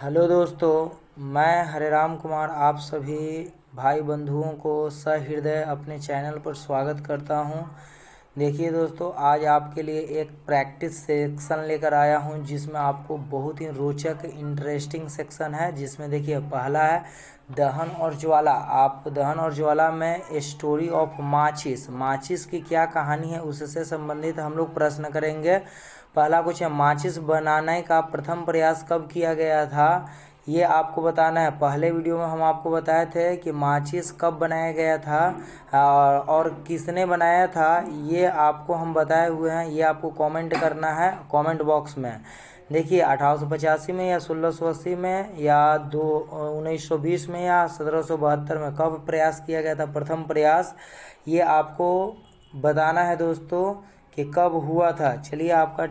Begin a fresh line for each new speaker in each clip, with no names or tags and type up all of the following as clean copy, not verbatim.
Hello दोस्तों, मैं हरेराम कुमार आप सभी भाई बंधुओं को सहृदय अपने चैनल पर स्वागत करता हूं। देखिए दोस्तों, आज आपके लिए एक प्रैक्टिस सेक्शन लेकर आया हूं जिसमें आपको बहुत ही रोचक इंटरेस्टिंग सेक्शन है। जिसमें देखिए पहला है दहन और ज्वाला। आप दहन और ज्वाला में स्टोरी ऑफ माचिस, माचिस की क्या कहानी है उससे संबंधित हम लोग प्रश्न करेंगे। पहला कुछ है, माचिस बनाने का प्रथम प्रयास कब किया गया था, ये आपको बताना है। पहले वीडियो में हम आपको बताए थे कि माचिस कब बनाया गया था और किसने बनाया था, ये आपको हम बताए हुए हैं। ये आपको कमेंट करना है कमेंट बॉक्स में। देखिए 1885 में या 1680 में या 1920 में या 1772 में कब प्रयास किया गया था प्रथम प्रयास, ये आपको बताना है दोस्तों कि कब हुआ था। चलिए आपका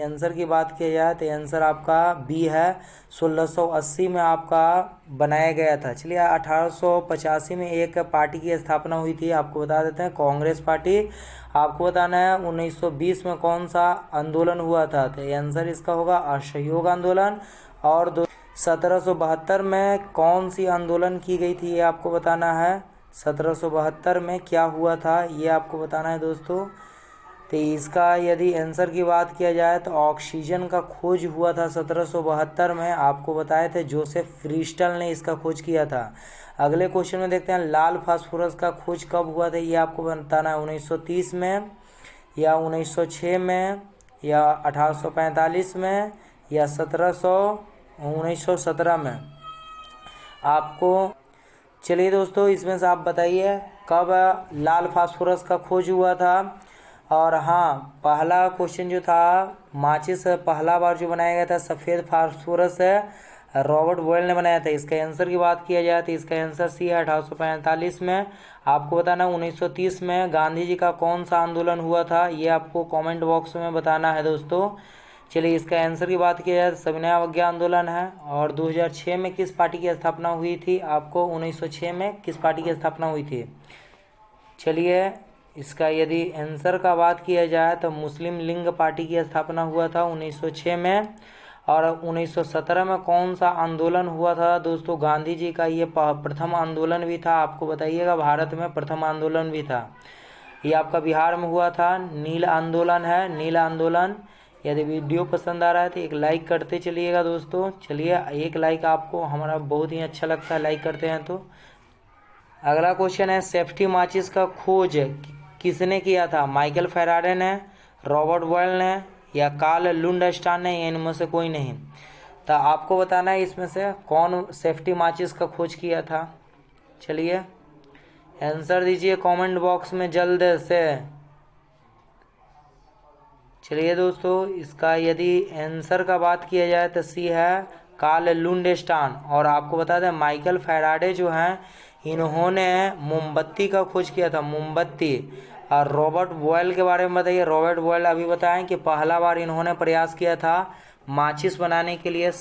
आंसर की बात किया जाए तो आंसर आपका बी है, 1680 में आपका बनाया गया था। चलिए 1885 में एक पार्टी की स्थापना हुई थी, आपको बता देते हैं, कांग्रेस पार्टी। आपको बताना है 1920 में कौन सा आंदोलन हुआ था, तो आंसर इसका होगा असहयोग आंदोलन। और 1772 में कौन सी आंदोलन की गई थी, ये आपको बताना है। 1772 में क्या हुआ था, ये आपको बताना है दोस्तों। तो इसका यदि आंसर की बात किया जाए तो ऑक्सीजन का खोज हुआ था 1772 में, आपको बताए थे जोसेफ फ्रीस्टल ने इसका खोज किया था। अगले क्वेश्चन में देखते हैं, लाल फास्फोरस का खोज कब हुआ था, ये आपको बताना है। 1930 में या 1906 में या 1845 में या 1917 में आपको। चलिए दोस्तों, इसमें से आप बताइए कब लाल फास्फोरस का खोज हुआ था। और हाँ, पहला क्वेश्चन जो था, माचिस पहला बार जो बनाया गया था सफ़ेद फास्फोरस है रॉबर्ट बॉयल ने बनाया था। इसका आंसर की बात किया जाए तो इसका आंसर सी है, 1845 में। आपको बताना 1930 में गांधी जी का कौन सा आंदोलन हुआ था, ये आपको कमेंट बॉक्स में बताना है दोस्तों। चलिए इसका आंसर की बात किया जाए तो सविनय अवज्ञा आंदोलन है। और 2006 में किस पार्टी की स्थापना हुई थी, आपको 1906 में किस पार्टी की स्थापना हुई थी। चलिए इसका यदि आंसर का बात किया जाए तो मुस्लिम लीग पार्टी की स्थापना हुआ था 1906 में। और 1917 में कौन सा आंदोलन हुआ था दोस्तों, गांधी जी का ये प्रथम आंदोलन भी था। आपको बताइएगा, भारत में प्रथम आंदोलन भी था, ये आपका बिहार में हुआ था। नील आंदोलन है, नील आंदोलन। यदि वीडियो पसंद आ रहा है तो एक लाइक करते चलिएगा दोस्तों। चलिए एक लाइक आपको हमारा बहुत ही अच्छा लगता है, लाइक करते हैं तो। अगला क्वेश्चन है, सेफ्टी माचिस का खोज किसने किया था, माइकल फैराडे ने, रॉबर्ट बॉयल ने या कार्ल लुंडस्टाइन ने, या इनमें से कोई नहीं। तो आपको बताना है इसमें से कौन सेफ्टी माचिस का खोज किया था। चलिए आंसर दीजिए कमेंट बॉक्स में जल्द से। चलिए दोस्तों, इसका यदि आंसर का बात किया जाए तो सी है, कार्ल लुंडस्टाइन। और आपको बता दें माइकल फैराडे जो हैं इन्होंने मोमबत्ती का खोज किया था, मोमबत्ती। और रॉबर्ट बॉयल के बारे में बताइए। रॉबर्ट बॉयल अभी बताएं कि पहला बार इन्होंने प्रयास किया था माचिस बनाने के लिए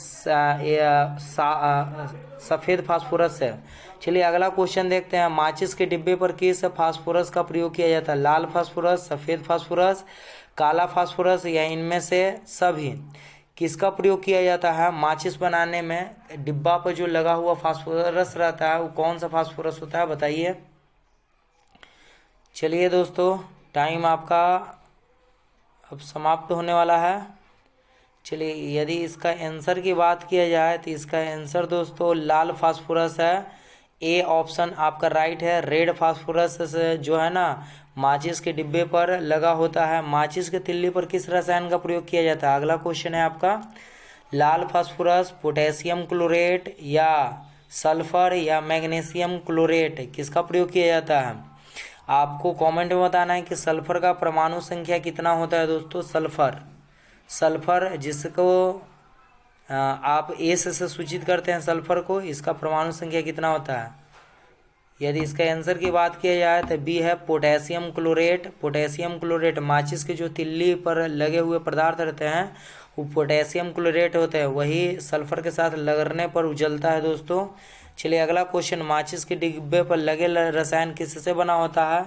सफ़ेद फास्फोरस से। चलिए अगला क्वेश्चन देखते हैं, माचिस के डिब्बे पर किस फास्फोरस का प्रयोग किया जाता है, लाल फास्फोरस, सफ़ेद फास्फोरस, काला फास्फोरस या इनमें से सभी। किसका प्रयोग किया जाता है माचिस बनाने में, डिब्बा पर जो लगा हुआ फास्फोरस रहता है वो कौन सा फास्फोरस होता है, बताइए। चलिए दोस्तों, टाइम आपका अब समाप्त होने वाला है। चलिए यदि इसका आंसर की बात किया जाए तो इसका आंसर दोस्तों लाल फास्फोरस है। ए ऑप्शन आपका राइट है। रेड फास्फोरस जो है ना माचिस के डिब्बे पर लगा होता है। माचिस के तिल्ली पर किस रसायन का प्रयोग किया जाता है। अगला क्वेश्चन है आपका, लाल फास्फोरस, पोटेशियम क्लोरेट या सल्फर या मैग्नीशियम क्लोरेट, किसका प्रयोग किया जाता है। आपको कमेंट में बताना है कि सल्फर का परमाणु संख्या कितना होता है दोस्तों। सल्फर, सल्फर जिसको आप एस से सूचित करते हैं सल्फर को, इसका परमाणु संख्या कितना होता है। यदि इसका आंसर की बात किया जाए तो बी है, पोटेशियम क्लोरेट। पोटेशियम क्लोरेट, माचिस के जो तिल्ली पर लगे हुए पदार्थ रहते हैं वो पोटेशियम क्लोरेट होते हैं, वही सल्फर के साथ लगने पर उजलता है दोस्तों। चलिए अगला क्वेश्चन, माचिस के डिब्बे पर लगे रसायन किससे बना होता है,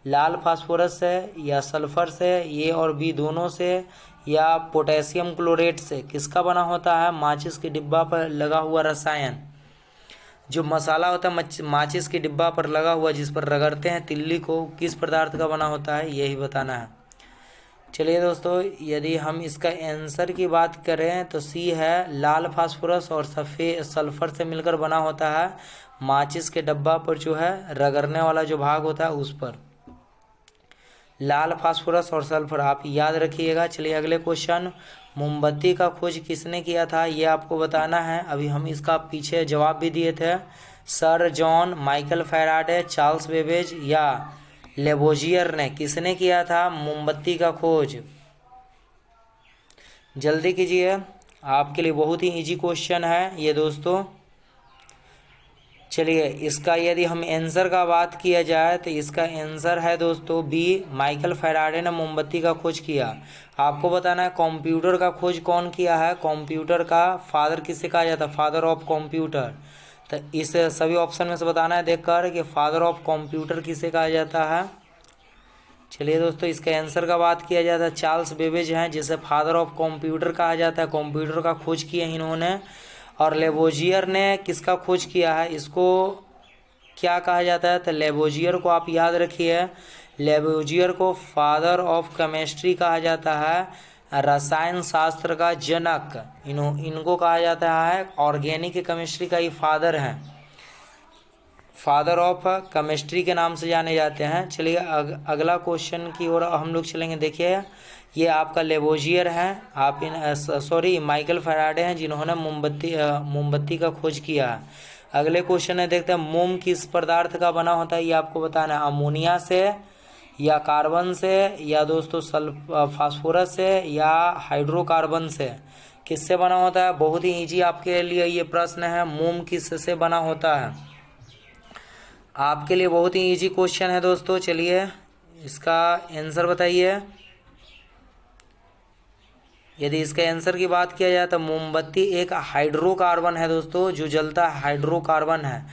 लाल फास्फोरस से या सल्फर से, ए और बी दोनों से, या पोटेशियम क्लोरेट से किसका बना होता है? माचिस के डिब्बा पर लगा हुआ रसायन, जो मसाला होता है माचिस के डिब्बा पर लगा हुआ जिस पर रगड़ते हैं तिल्ली को, किस पदार्थ का बना होता है, यही बताना है। चलिए दोस्तों, यदि हम इसका आंसर की बात करें तो सी है, लाल फास्फोरस और सफ़ेद सल्फर से मिलकर बना होता है। माचिस के डब्बा पर जो है रगड़ने वाला जो भाग होता है उस पर लाल फास्फोरस और सल्फर, आप याद रखिएगा। चलिए अगले क्वेश्चन, मोमबत्ती का खोज किसने किया था, ये आपको बताना है। अभी हम इसका पीछे जवाब भी दिए थे। Sir John Michael Faraday, Charles Babbage या लेबोजियर ने किसने किया था मोमबत्ती का खोज? जल्दी कीजिए, आपके लिए बहुत ही इजी क्वेश्चन है ये दोस्तों। चलिए इसका यदि हम आंसर का बात किया जाए तो इसका आंसर है दोस्तों बी, माइकल फैराडे ने मोमबत्ती का खोज किया। आपको बताना है कंप्यूटर का खोज कौन किया है। कंप्यूटर का फादर किसे कहा जाता है? Father of computer. तो इस सभी ऑप्शन में से बताना है देखकर कि फादर ऑफ कंप्यूटर किसे कहा जाता है। चलिए दोस्तों, इसके आंसर का बात किया जाता है चार्ल्स बेबेज हैं, जिसे फादर ऑफ कंप्यूटर कहा जाता है। कंप्यूटर का खोज किया इन्होंने। और लेबोजियर ने किसका खोज किया है, इसको क्या कहा जाता है? तो लेबोजियर को आप याद रखिए, लेबोजियर को फादर ऑफ केमिस्ट्री कहा जाता है, रसायन शास्त्र का जनक इनको कहा जाता है। ऑर्गेनिक केमिस्ट्री का ही फादर हैं, फादर ऑफ केमिस्ट्री के नाम से जाने जाते हैं। चलिए अगला क्वेश्चन की ओर हम लोग चलेंगे। देखिए ये आपका लेबोजियर है, आप माइकल फैराडे हैं जिन्होंने मोमबत्ती का खोज किया है। अगले क्वेश्चन है, देखते हैं मोम किस पदार्थ का बना होता है, ये आपको बताना है। अमोनिया से या कार्बन से या दोस्तों फास्फोरस से या हाइड्रोकार्बन से, किससे बना होता है? बहुत ही ईजी आपके लिए ये प्रश्न है, मोम किस से बना होता है। आपके लिए बहुत ही इजी क्वेश्चन है दोस्तों। चलिए इसका आंसर बताइए। यदि इसके आंसर की बात किया जाए तो मोमबत्ती एक हाइड्रोकार्बन है दोस्तों, जो जलता है हाइड्रोकार्बन है,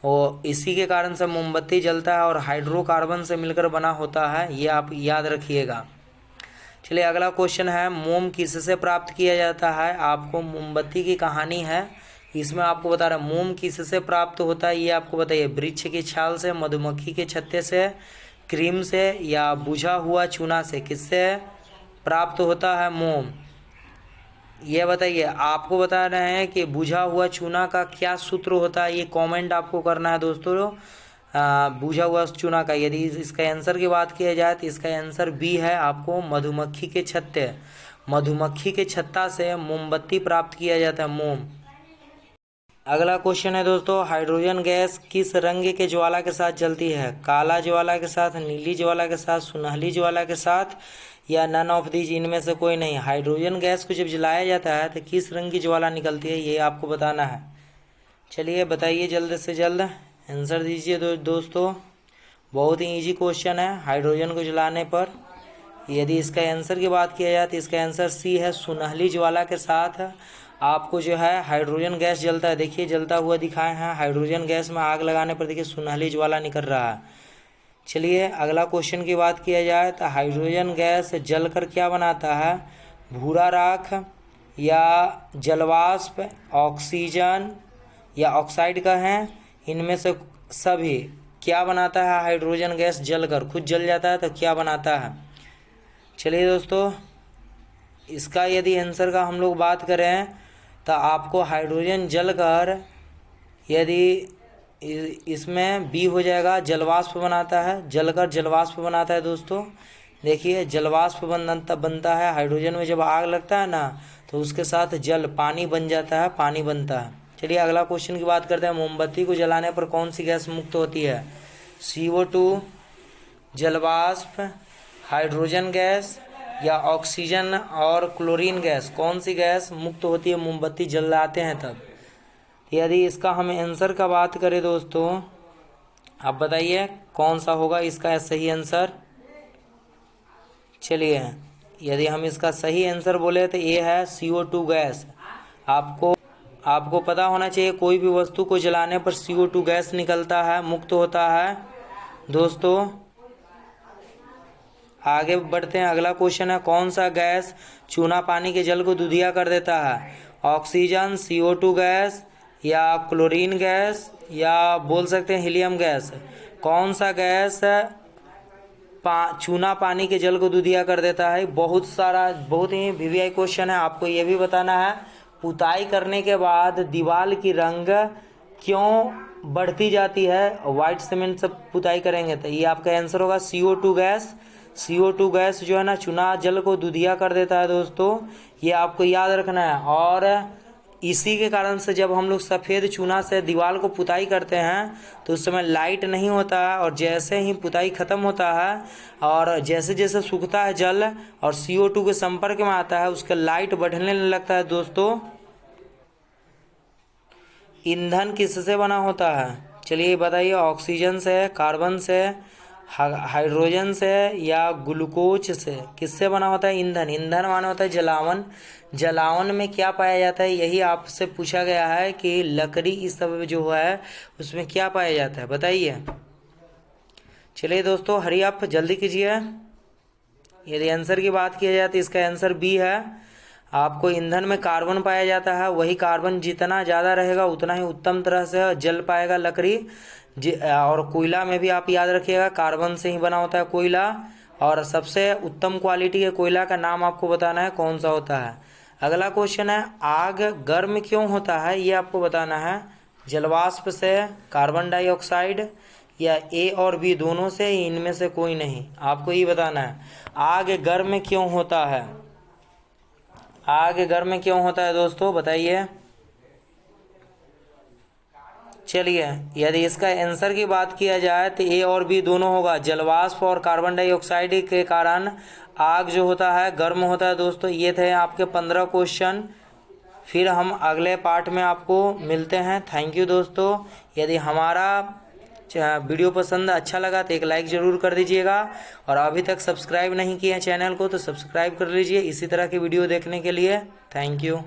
और इसी के कारण से मोमबत्ती जलता है और हाइड्रोकार्बन से मिलकर बना होता है, ये आप याद रखिएगा। चलिए अगला क्वेश्चन है, मोम किससे प्राप्त किया जाता है। आपको मोमबत्ती की कहानी है, इसमें आपको बता रहा है मोम किससे प्राप्त होता है, ये आपको बताइए। वृक्ष की छाल से, मधुमक्खी के छत्ते से, क्रीम से या बुझा हुआ चूना से, किससे प्राप्त होता है मोम, ये बताइए। आपको बता रहे हैं कि बुझा हुआ चूना का क्या सूत्र होता है, ये कमेंट आपको करना है दोस्तों। बुझा हुआ चूना का, यदि इसका आंसर की बात किया जाए तो इसका आंसर बी है, आपको मधुमक्खी के छत्ते, मधुमक्खी के छत्ता से मोमबत्ती प्राप्त किया जाता है, मोम। अगला क्वेश्चन है दोस्तों, हाइड्रोजन गैस किस रंग के ज्वाला के साथ जलती है? काला ज्वाला के साथ, नीली ज्वाला के साथ, सुनहली ज्वाला के साथ या नन ऑफ दीज, इनमें से कोई नहीं। हाइड्रोजन गैस को जब जलाया जाता है तो किस रंग की ज्वाला निकलती है, ये आपको बताना है। चलिए बताइए जल्द से जल्द आंसर दीजिए दोस्तों। बहुत ही ईजी क्वेश्चन है हाइड्रोजन को जलाने पर। यदि इसका आंसर की बात किया जाए तो इसका आंसर सी है, सुनहली ज्वाला के साथ आपको जो है हाइड्रोजन गैस जलता है। देखिए जलता हुआ दिखाए हैं, हाइड्रोजन गैस में आग लगाने पर देखिए सुनहली ज्वाला निकल रहा है। चलिए अगला क्वेश्चन की बात किया जाए तो हाइड्रोजन गैस जलकर क्या बनाता है? भूरा राख या जलवाष्प, ऑक्सीजन या ऑक्साइड का है, इनमें से सभी क्या बनाता है? हाइड्रोजन गैस जलकर खुद जल जाता है तो क्या बनाता है? चलिए दोस्तों, इसका यदि आंसर का हम लोग बात करें तो आपको हाइड्रोजन जलकर, यदि इसमें बी हो जाएगा, जलवाष्प बनाता है, जलकर जलवाष्प बनाता है दोस्तों। देखिए जलवाष्प बनता है, हाइड्रोजन में जब आग लगता है ना तो उसके साथ जल पानी बन जाता है, पानी बनता है। चलिए अगला क्वेश्चन की बात करते हैं, मोमबत्ती को जलाने पर कौन सी गैस मुक्त होती है? CO2, जलवाष्प, हाइड्रोजन गैस या ऑक्सीजन और क्लोरीन गैस, कौन सी गैस मुक्त होती है मोमबत्ती जलाते हैं तब? यदि इसका हम आंसर का बात करें दोस्तों, आप बताइए कौन सा होगा इसका सही आंसर। चलिए यदि हम इसका सही आंसर बोले तो ये है CO2 गैस। आपको पता होना चाहिए, कोई भी वस्तु को जलाने पर CO2 गैस निकलता है, मुक्त होता है दोस्तों। आगे बढ़ते हैं। अगला क्वेश्चन है, कौन सा गैस चूना पानी के जल को दूधिया कर देता है? ऑक्सीजन, CO2 गैस, या क्लोरीन गैस, या बोल सकते हैं हीलियम गैस। कौन सा गैस चूना पानी के जल को दूधिया कर देता है? बहुत ही VVI क्वेश्चन है। आपको ये भी बताना है, पुताई करने के बाद दीवार की रंग क्यों बढ़ती जाती है? वाइट सीमेंट से पुताई करेंगे तो ये आपका आंसर होगा CO2 गैस। CO2 गैस जो है ना, चूना जल को दूधिया कर देता है दोस्तों, ये आपको याद रखना है। और इसी के कारण से जब हम लोग सफ़ेद चूना से दीवार को पुताई करते हैं तो उस समय लाइट नहीं होता है, और जैसे ही पुताई ख़त्म होता है और जैसे जैसे सूखता है जल और CO2 के संपर्क में आता है, उसका लाइट बढ़ने लगता है दोस्तों। ईंधन किससे बना होता है? चलिए बताइए, ऑक्सीजन से, कार्बन से, हाइड्रोजन से, या ग्लूकोज से? किससे बना होता है ईंधन? ईंधन माना होता है जलावन। जलावन में क्या पाया जाता है? यही आपसे पूछा गया है कि लकड़ी इस सब जो है उसमें क्या पाया जाता है, बताइए। चलिए दोस्तों, हरी आप जल्दी कीजिए। यदि आंसर की बात की जाए तो इसका आंसर बी है। आपको ईंधन में कार्बन पाया जाता है, वही कार्बन जितना ज़्यादा रहेगा उतना ही उत्तम तरह से जल पाएगा लकड़ी। और कोयला में भी आप याद रखिएगा, कार्बन से ही बना होता है कोयला। और सबसे उत्तम क्वालिटी के कोयला का नाम आपको बताना है कौन सा होता है। अगला क्वेश्चन है, आग गर्म क्यों होता है? ये आपको बताना है। जलवाष्प से, कार्बन डाइऑक्साइड, या A और B दोनों से, इनमें से कोई नहीं। आपको ये बताना है आग गर्म क्यों होता है। आग गर्म क्यों होता है दोस्तों, बताइए। चलिए, यदि इसका आंसर की बात किया जाए तो A और B दोनों होगा। जलवाष्प और कार्बन डाइऑक्साइड के कारण आग जो होता है गर्म होता है दोस्तों। ये थे आपके 15 क्वेश्चन। फिर हम अगले पार्ट में आपको मिलते हैं। थैंक यू दोस्तों। यदि हमारा वीडियो पसंद अच्छा लगा तो एक लाइक ज़रूर कर दीजिएगा, और अभी तक सब्सक्राइब नहीं किए हैं चैनल को तो सब्सक्राइब कर लीजिए इसी तरह की वीडियो देखने के लिए। Thank you.